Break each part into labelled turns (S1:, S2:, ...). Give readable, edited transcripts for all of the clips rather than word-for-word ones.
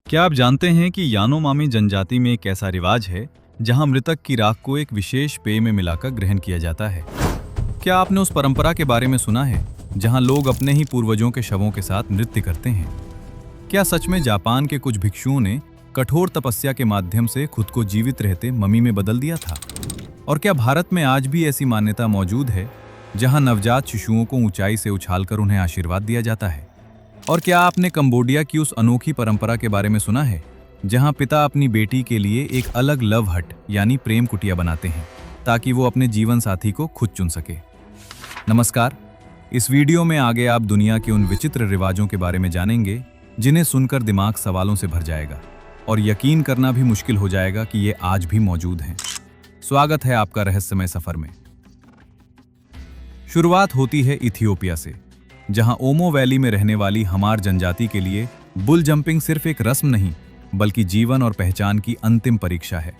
S1: क्या आप जानते हैं कि यानोमामी जनजाति में एक ऐसा रिवाज है जहां मृतक की राख को एक विशेष पेय में मिलाकर ग्रहण किया जाता है। क्या आपने उस परंपरा के बारे में सुना है जहां लोग अपने ही पूर्वजों के शवों के साथ नृत्य करते हैं? क्या सच में जापान के कुछ भिक्षुओं ने कठोर तपस्या के माध्यम से खुद को जीवित रहते मम्मी में बदल दिया था? और क्या भारत में आज भी ऐसी मान्यता मौजूद है जहां नवजात शिशुओं को ऊंचाई से उछालकर उन्हें आशीर्वाद दिया जाता है? और क्या आपने कंबोडिया की उस अनोखी परंपरा के बारे में सुना है जहां पिता अपनी बेटी के लिए एक अलग लव हट यानी प्रेम कुटिया बनाते हैं ताकि वो अपने जीवन साथी को खुद चुन सके? नमस्कार, इस वीडियो में आगे आप दुनिया के उन विचित्र रिवाजों के बारे में जानेंगे जिन्हें सुनकर दिमाग सवालों से भर जाएगा और यकीन करना भी मुश्किल हो जाएगा कि ये आज भी मौजूद हैं। स्वागत है आपका रहस्यमय सफर में। शुरुआत होती है इथियोपिया से, जहां ओमो वैली में रहने वाली हमार जनजाति के लिए बुल जंपिंग सिर्फ एक रस्म नहीं बल्कि जीवन और पहचान की अंतिम परीक्षा है।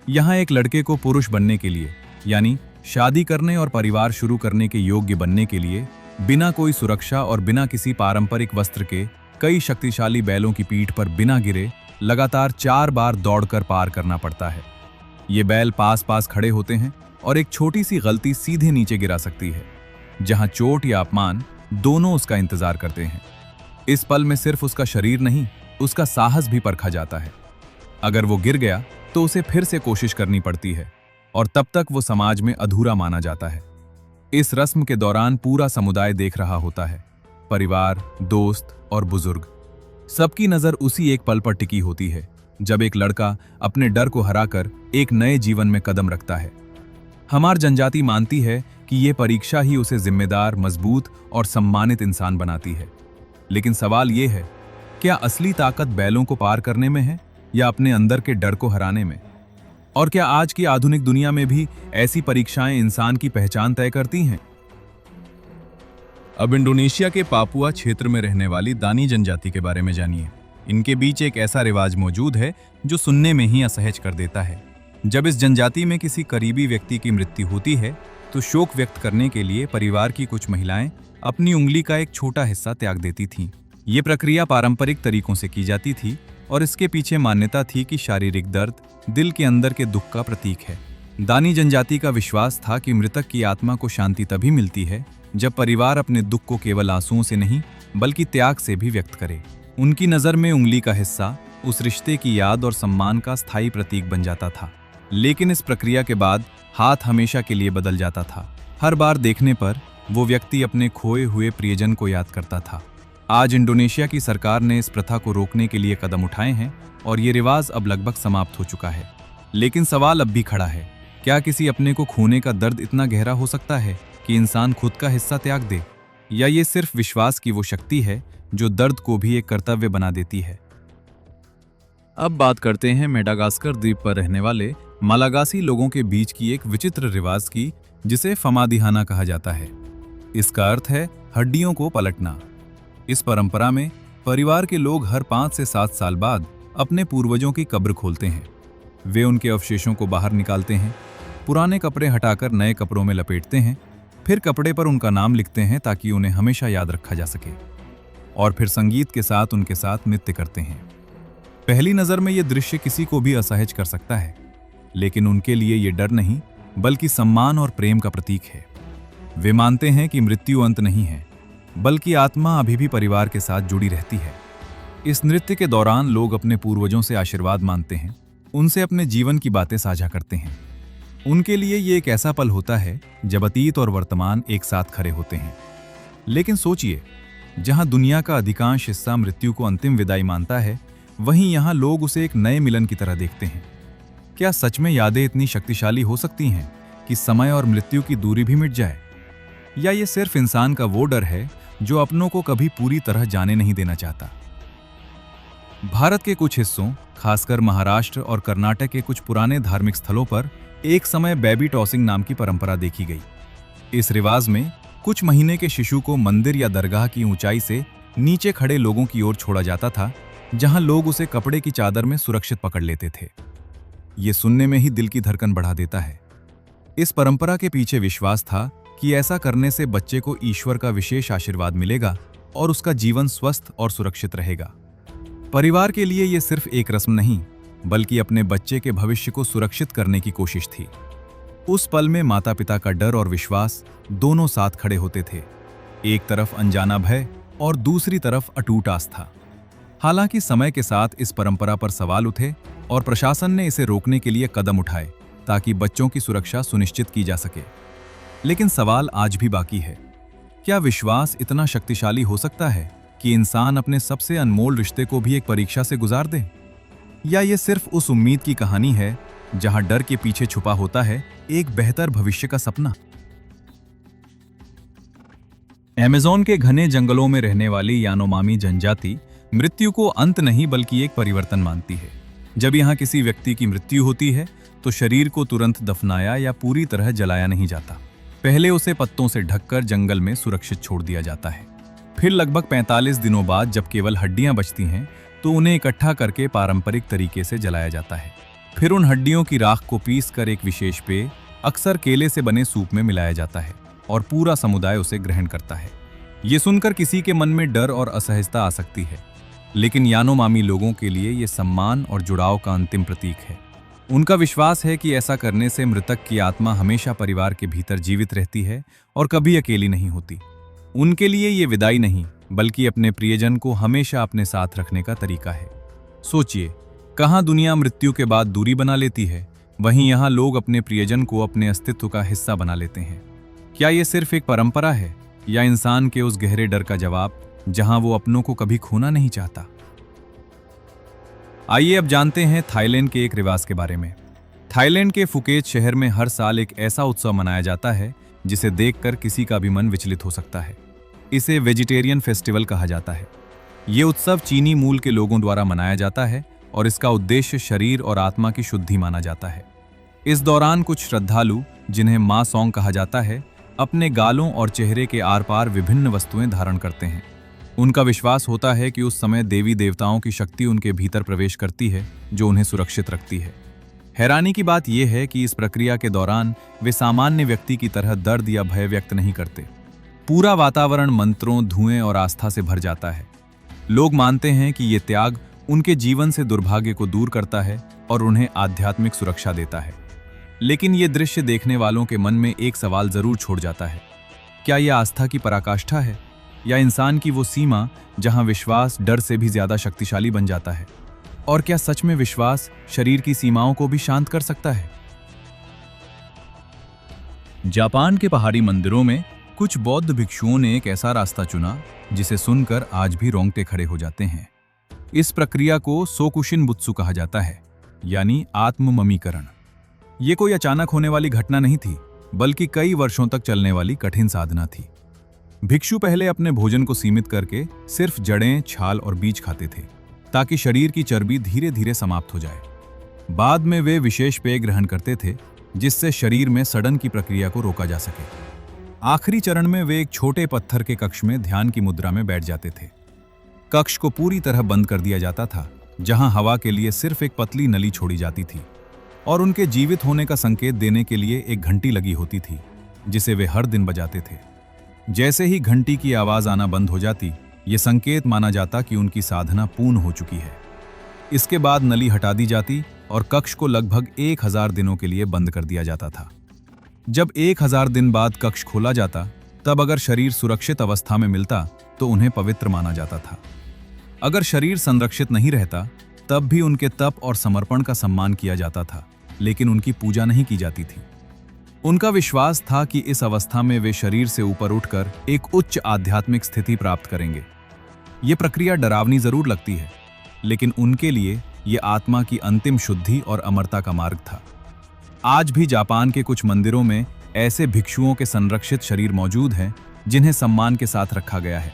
S1: यहां एक लड़के को पुरुष बनने के लिए यानी शादी करने और परिवार शुरू करने के योग्य बनने के लिए बिना कोई सुरक्षा और बिना किसी पारंपरिक वस्त्र के कई शक्तिशाली बैलों की पीठ पर बिना गिरे लगातार 4 बार दौड़कर पार करना पड़ता है। ये बैल पास पास खड़े होते हैं और एक छोटी सी गलती सीधे नीचे गिरा सकती है, जहां चोट या अपमान दोनों उसका इंतजार करते हैं। इस पल में सिर्फ उसका शरीर नहीं, उसका साहस भी परखा जाता है। अगर वो गिर गया तो उसे फिर से कोशिश करनी पड़ती है और तब तक वो समाज में अधूरा माना जाता है। इस रस्म के दौरान पूरा समुदाय देख रहा होता है, परिवार, दोस्त और बुजुर्ग। सबकी नजर उसी एक पल पर टिकी होती है जब एक लड़का अपने डर को हराकर एक नए जीवन में कदम रखता है। हमार जनजाति मानती है कि ये परीक्षा ही उसे जिम्मेदार, मजबूत और सम्मानित इंसान बनाती है। लेकिन सवाल ये है, क्या असली ताकत बैलों को पार करने में है या अपने अंदर के डर को हराने में? और क्या आज की आधुनिक दुनिया में भी ऐसी परीक्षाएं इंसान की पहचान तय करती हैं? अब इंडोनेशिया के पापुआ क्षेत्र में रहने वाली दानी जनजाति के बारे में जानिए। इनके बीच एक ऐसा रिवाज मौजूद है जो सुनने में ही असहज कर देता है। जब इस जनजाति में किसी करीबी व्यक्ति की मृत्यु होती है तो शोक व्यक्त करने के लिए परिवार की कुछ महिलाएं अपनी उंगली का एक छोटा हिस्सा त्याग देती थीं। ये प्रक्रिया पारंपरिक तरीकों से की जाती थी और इसके पीछे मान्यता थी कि शारीरिक दर्द दिल के अंदर के दुख का प्रतीक है। दानी जनजाति का विश्वास था कि मृतक की आत्मा को शांति तभी मिलती है जब परिवार अपने दुख को केवल आंसुओं से नहीं बल्कि त्याग से भी व्यक्त करे। उनकी नज़र में उंगली का हिस्सा उस रिश्ते की याद और सम्मान का स्थायी प्रतीक बन जाता था। लेकिन इस प्रक्रिया के बाद हाथ हमेशा के लिए बदल जाता था। हर बार देखने पर वो व्यक्ति अपने खोए हुए प्रियजन को याद करता था। आज इंडोनेशिया की सरकार ने इस प्रथा को रोकने के लिए कदम उठाए हैं और ये रिवाज अब लगभग समाप्त हो चुका है। लेकिन सवाल अब भी खड़ा है, क्या किसी अपने को खोने का दर्द इतना गहरा हो सकता है कि इंसान खुद का हिस्सा त्याग दे? या ये सिर्फ विश्वास की वो शक्ति है जो दर्द को भी एक कर्तव्य बना देती है? अब बात करते हैं मेडागास्कर द्वीप पर रहने वाले मालागासी लोगों के बीच की एक विचित्र रिवाज की, जिसे फमादिहाना कहा जाता है। इसका अर्थ है हड्डियों को पलटना। इस परंपरा में परिवार के लोग हर 5 से 7 साल बाद अपने पूर्वजों की कब्र खोलते हैं। वे उनके अवशेषों को बाहर निकालते हैं, पुराने कपड़े हटाकर नए कपड़ों में लपेटते हैं, फिर कपड़े पर उनका नाम लिखते हैं ताकि उन्हें हमेशा याद रखा जा सके, और फिर संगीत के साथ उनके साथ नृत्य करते हैं। पहली नज़र में यह दृश्य किसी को भी असहज कर सकता है, लेकिन उनके लिए ये डर नहीं बल्कि सम्मान और प्रेम का प्रतीक है। वे मानते हैं कि मृत्यु अंत नहीं है, बल्कि आत्मा अभी भी परिवार के साथ जुड़ी रहती है। इस नृत्य के दौरान लोग अपने पूर्वजों से आशीर्वाद मांगते हैं, उनसे अपने जीवन की बातें साझा करते हैं। उनके लिए ये एक ऐसा पल होता है जब अतीत और वर्तमान एक साथ खड़े होते हैं। लेकिन सोचिए, जहां दुनिया का अधिकांश हिस्सा मृत्यु को अंतिम विदाई मानता है, वहीं यहां लोग उसे एक नए मिलन की तरह देखते हैं। क्या सच में यादें इतनी शक्तिशाली हो सकती हैं कि समय और मृत्यु की दूरी भी मिट जाए? या ये सिर्फ इंसान का वो डर है जो अपनों को कभी पूरी तरह जाने नहीं देना चाहता? भारत के कुछ हिस्सों, खासकर महाराष्ट्र और कर्नाटक के कुछ पुराने धार्मिक स्थलों पर एक समय बेबी टॉसिंग नाम की परंपरा देखी गई। इस रिवाज में कुछ महीने के शिशु को मंदिर या दरगाह की ऊंचाई से नीचे खड़े लोगों की ओर छोड़ा जाता था, जहां लोग उसे कपड़े की चादर में सुरक्षित पकड़ लेते थे। ये सुनने में ही दिल की धड़कन बढ़ा देता है। इस परंपरा के पीछे विश्वास था कि ऐसा करने से बच्चे को ईश्वर का विशेष आशीर्वाद मिलेगा और उसका जीवन स्वस्थ और सुरक्षित रहेगा। परिवार के लिए ये सिर्फ एक रस्म नहीं, बल्कि अपने बच्चे के भविष्य को सुरक्षित करने की कोशिश थी। उस पल में माता पिता का डर और विश्वास दोनों साथ खड़े होते थे, एक तरफ अनजाना भय और दूसरी तरफ अटूट आस्था। हालांकि समय के साथ इस परंपरा पर सवाल उठे और प्रशासन ने इसे रोकने के लिए कदम उठाए ताकि बच्चों की सुरक्षा सुनिश्चित की जा सके। लेकिन सवाल आज भी बाकी है, क्या विश्वास इतना शक्तिशाली हो सकता है कि इंसान अपने सबसे अनमोल रिश्ते को भी एक परीक्षा से गुजार दे? या ये सिर्फ उस उम्मीद की कहानी है जहां डर के पीछे छुपा होता है एक बेहतर भविष्य का सपना? अमेज़न के घने जंगलों में रहने वाली यानोमामी जनजाति मृत्यु को अंत नहीं बल्कि एक परिवर्तन मानती है। जब यहाँ किसी व्यक्ति की मृत्यु होती है तो शरीर को तुरंत दफनाया या पूरी तरह जलाया नहीं जाता। पहले उसे पत्तों से ढककर जंगल में सुरक्षित छोड़ दिया जाता है। फिर लगभग 45 दिनों बाद जब केवल हड्डियां बचती हैं तो उन्हें इकट्ठा करके पारंपरिक तरीके से जलाया जाता है। फिर उन हड्डियों की राख को पीस कर एक विशेष पेय, अक्सर केले से बने सूप में मिलाया जाता है और पूरा समुदाय उसे ग्रहण करता है। ये सुनकर किसी के मन में डर और असहजता आ सकती है, लेकिन यानोमामी लोगों के लिए ये सम्मान और जुड़ाव का अंतिम प्रतीक है। उनका विश्वास है कि ऐसा करने से मृतक की आत्मा हमेशा परिवार के भीतर जीवित रहती है और कभी अकेली नहीं होती। उनके लिए ये विदाई नहीं बल्कि अपने प्रियजन को हमेशा अपने साथ रखने का तरीका है। सोचिए, कहाँ दुनिया मृत्यु के बाद दूरी बना लेती है, वहीं यहाँ लोग अपने प्रियजन को अपने अस्तित्व का हिस्सा बना लेते हैं। क्या ये सिर्फ एक परंपरा है या इंसान के उस गहरे डर का जवाब जहां वो अपनों को कभी खोना नहीं चाहता? आइए अब जानते हैं थाईलैंड के एक रिवाज के बारे में। थाईलैंड के फुकेत शहर में हर साल एक ऐसा उत्सव मनाया जाता है जिसे देखकर किसी का भी मन विचलित हो सकता है। इसे वेजिटेरियन फेस्टिवल कहा जाता है। ये उत्सव चीनी मूल के लोगों द्वारा मनाया जाता है और इसका उद्देश्य शरीर और आत्मा की शुद्धि माना जाता है। इस दौरान कुछ श्रद्धालु, जिन्हें मा सॉन्ग कहा जाता है, अपने गालों और चेहरे के आर पार विभिन्न वस्तुएं धारण करते हैं। उनका विश्वास होता है कि उस समय देवी देवताओं की शक्ति उनके भीतर प्रवेश करती है, जो उन्हें सुरक्षित रखती है। हैरानी की बात यह है कि इस प्रक्रिया के दौरान वे सामान्य व्यक्ति की तरह दर्द या भय व्यक्त नहीं करते। पूरा वातावरण मंत्रों, धुएं और आस्था से भर जाता है। लोग मानते हैं कि ये त्याग उनके जीवन से दुर्भाग्य को दूर करता है और उन्हें आध्यात्मिक सुरक्षा देता है। लेकिन ये दृश्य देखने वालों के मन में एक सवाल जरूर छोड़ जाता है, क्या यह आस्था की पराकाष्ठा है या इंसान की वो सीमा जहां विश्वास डर से भी ज्यादा शक्तिशाली बन जाता है? और क्या सच में विश्वास शरीर की सीमाओं को भी शांत कर सकता है? जापान के पहाड़ी मंदिरों में कुछ बौद्ध भिक्षुओं ने एक ऐसा रास्ता चुना जिसे सुनकर आज भी रोंगटे खड़े हो जाते हैं। इस प्रक्रिया को सोकुशिन बुत्सु कहा जाता है, यानी आत्मममीकरण। ये कोई अचानक होने वाली घटना नहीं थी, बल्कि कई वर्षों तक चलने वाली कठिन साधना थी। भिक्षु पहले अपने भोजन को सीमित करके सिर्फ जड़ें, छाल और बीज खाते थे, ताकि शरीर की चर्बी धीरे धीरे समाप्त हो जाए। बाद में वे विशेष पेय ग्रहण करते थे, जिससे शरीर में सड़न की प्रक्रिया को रोका जा सके। आखिरी चरण में वे एक छोटे पत्थर के कक्ष में ध्यान की मुद्रा में बैठ जाते थे। कक्ष को पूरी तरह बंद कर दिया जाता था, जहां हवा के लिए सिर्फ एक पतली नली छोड़ी जाती थी, और उनके जीवित होने का संकेत देने के लिए एक घंटी लगी होती थी, जिसे वे हर दिन बजाते थे। जैसे ही घंटी की आवाज आना बंद हो जाती, ये संकेत माना जाता कि उनकी साधना पूर्ण हो चुकी है। इसके बाद नली हटा दी जाती और कक्ष को लगभग 1000 दिनों के लिए बंद कर दिया जाता था। जब 1000 दिन बाद कक्ष खोला जाता, तब अगर शरीर सुरक्षित अवस्था में मिलता तो उन्हें पवित्र माना जाता था। अगर शरीर संरक्षित नहीं रहता, तब भी उनके तप और समर्पण का सम्मान किया जाता था, लेकिन उनकी पूजा नहीं की जाती थी। उनका विश्वास था कि इस अवस्था में वे शरीर से ऊपर उठकर एक उच्च आध्यात्मिक स्थिति प्राप्त करेंगे। ये प्रक्रिया डरावनी जरूर लगती है, लेकिन उनके लिए ये आत्मा की अंतिम शुद्धि और अमरता का मार्ग था। आज भी जापान के कुछ मंदिरों में ऐसे भिक्षुओं के संरक्षित शरीर मौजूद हैं, जिन्हें सम्मान के साथ रखा गया है।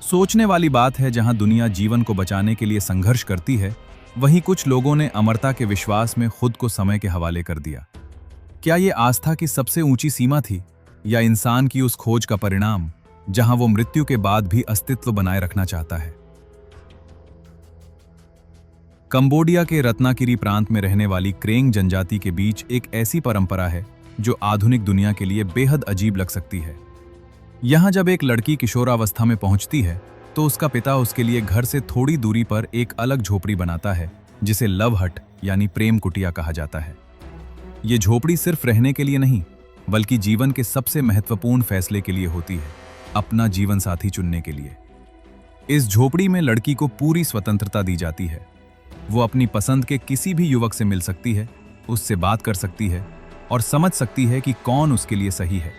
S1: सोचने वाली बात है, जहां दुनिया जीवन को बचाने के लिए संघर्ष करती है, वहीं कुछ लोगों ने अमरता के विश्वास में खुद को समय के हवाले कर दिया। क्या ये आस्था की सबसे ऊंची सीमा थी, या इंसान की उस खोज का परिणाम जहां वो मृत्यु के बाद भी अस्तित्व बनाए रखना चाहता है? कंबोडिया के रत्नागिरी प्रांत में रहने वाली क्रेंग जनजाति के बीच एक ऐसी परंपरा है जो आधुनिक दुनिया के लिए बेहद अजीब लग सकती है। यहां जब एक लड़की किशोरावस्था में पहुंचती है, तो तो उसका पिता उसके लिए घर से थोड़ी दूरी पर एक अलग झोपड़ी बनाता है जिसे लव हट यानी प्रेम कुटिया कहा जाता है। ये झोपड़ी सिर्फ रहने के लिए नहीं बल्कि जीवन के सबसे महत्वपूर्ण फैसले के लिए होती है, अपना जीवन साथी चुनने के लिए। इस झोपड़ी में लड़की को पूरी स्वतंत्रता दी जाती है। वो अपनी पसंद के किसी भी युवक से मिल सकती है, उससे बात कर सकती है और समझ सकती है कि कौन उसके लिए सही है।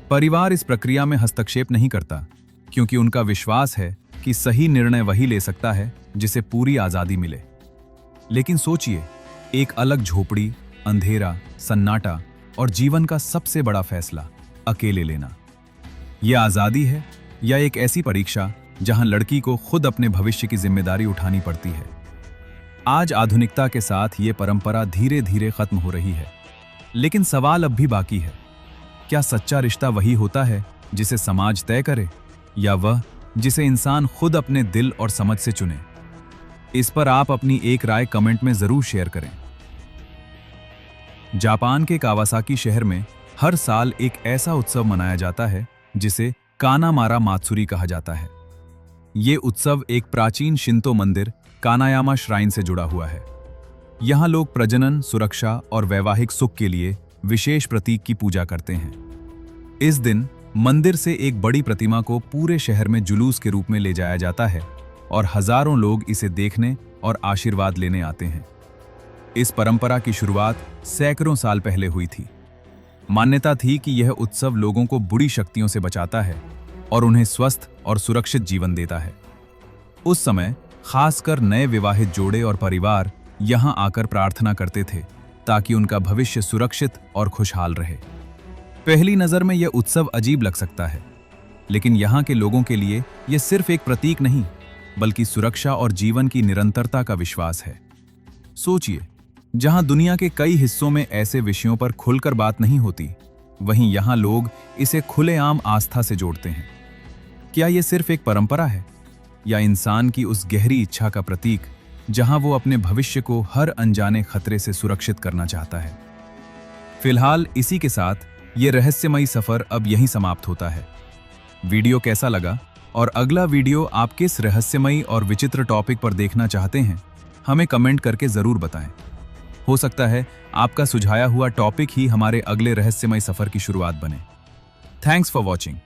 S1: परिवार इस प्रक्रिया में हस्तक्षेप नहीं करता क्योंकि उनका विश्वास है कि सही निर्णय वही ले सकता है जिसे पूरी आजादी मिले। लेकिन सोचिए, एक अलग झोपड़ी, अंधेरा, सन्नाटा और जीवन का सबसे बड़ा फैसला अकेले लेना। यह आजादी है या एक ऐसी परीक्षा जहां लड़की को खुद अपने भविष्य की जिम्मेदारी उठानी पड़ती है। आज आधुनिकता के साथ ये परंपरा धीरे धीरे खत्म हो रही है, लेकिन सवाल अब भी बाकी है। क्या सच्चा रिश्ता वही होता है जिसे समाज तय करे, या वह जिसे इंसान खुद अपने दिल और समझ से चुने? इस पर आप अपनी एक राय कमेंट में जरूर शेयर करें। जापान के कावासाकी शहर में हर साल एक ऐसा उत्सव मनाया जाता है जिसे कानामारा मात्सुरी कहा जाता है। ये उत्सव एक प्राचीन शिंतो मंदिर कानायामा श्राइन से जुड़ा हुआ है। यहाँ लोग प्रजनन, सुरक्षा और वैवाहिक सुख के लिए विशेष प्रतीक की पूजा करते हैं। इस दिन मंदिर से एक बड़ी प्रतिमा को पूरे शहर में जुलूस के रूप में ले जाया जाता है और हजारों लोग इसे देखने और आशीर्वाद लेने आते हैं। इस परंपरा की शुरुआत सैकड़ों साल पहले हुई थी। मान्यता थी कि यह उत्सव लोगों को बुरी शक्तियों से बचाता है और उन्हें स्वस्थ और सुरक्षित जीवन देता है। उस समय खासकर नए विवाहित जोड़े और परिवार यहां आकर प्रार्थना करते थे ताकि उनका भविष्य सुरक्षित और खुशहाल रहे। पहली नजर में यह उत्सव अजीब लग सकता है, लेकिन यहां के लोगों के लिए यह सिर्फ एक प्रतीक नहीं बल्कि सुरक्षा और जीवन की निरंतरता का विश्वास है। सोचिए, जहां दुनिया के कई हिस्सों में ऐसे विषयों पर खुलकर बात नहीं होती, वहीं यहां लोग इसे खुलेआम आस्था से जोड़ते हैं। क्या यह सिर्फ एक परंपरा है या इंसान की उस गहरी इच्छा का प्रतीक जहां वो अपने भविष्य को हर अनजाने खतरे से सुरक्षित करना चाहता है? फिलहाल इसी के साथ ये रहस्यमयी सफर अब यहीं समाप्त होता है। वीडियो कैसा लगा और अगला वीडियो आप किस रहस्यमयी और विचित्र टॉपिक पर देखना चाहते हैं, हमें कमेंट करके जरूर बताएं। हो सकता है आपका सुझाया हुआ टॉपिक ही हमारे अगले रहस्यमयी सफर की शुरुआत बने। Thanks for watching.